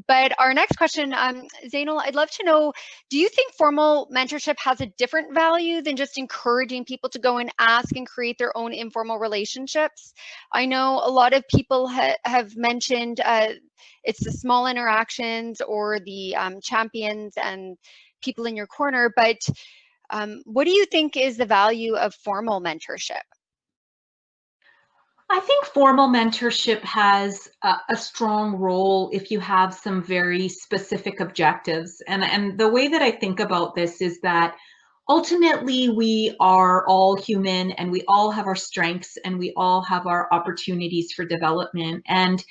But our next question, Zainul, I'd love to know, do you think formal mentorship has a different value than just encouraging people to go and ask and create their own informal relationships? I know a lot of people have mentioned it's the small interactions or the champions and people in your corner, but what do you think is the value of formal mentorship? I think formal mentorship has a strong role if you have some very specific objectives. And the way that I think about this is that ultimately we are all human and we all have our strengths and we all have our opportunities for development. And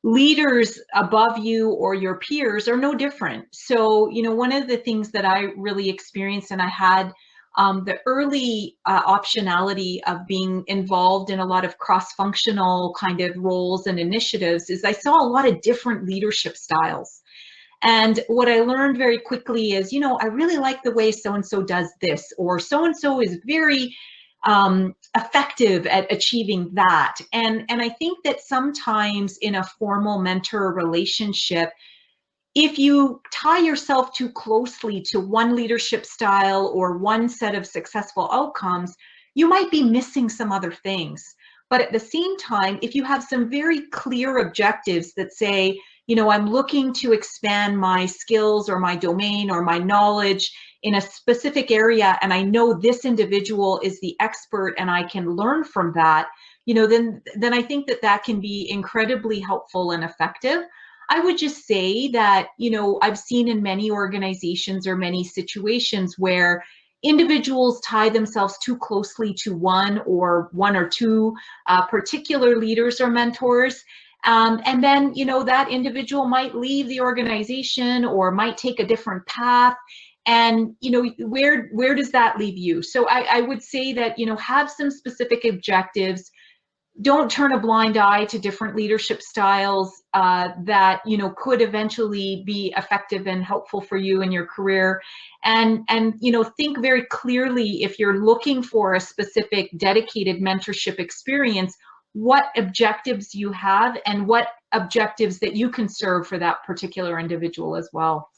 leaders above you or your peers are no different. So, one of the things that I really experienced, and I had the early optionality of being involved in a lot of cross-functional kind of roles and initiatives, is I saw a lot of different leadership styles. And what I learned very quickly is, I really like the way so-and-so does this, or so-and-so is very effective at achieving that. And I think that sometimes in a formal mentor relationship, if you tie yourself too closely to one leadership style or one set of successful outcomes, you might be missing some other things. But at the same time, if you have some very clear objectives that say, I'm looking to expand my skills or my domain or my knowledge in a specific area, and I know this individual is the expert and I can learn from that, then I think that can be incredibly helpful and effective. I would just say that, I've seen in many organizations or many situations where individuals tie themselves too closely to one or two particular leaders or mentors. And then, that individual might leave the organization or might take a different path. And, where does that leave you? So I would say that, have some specific objectives. Don't turn a blind eye to different leadership styles that could eventually be effective and helpful for you in your career, and think very clearly, if you're looking for a specific dedicated mentorship experience, what objectives you have and what objectives that you can serve for that particular individual as well.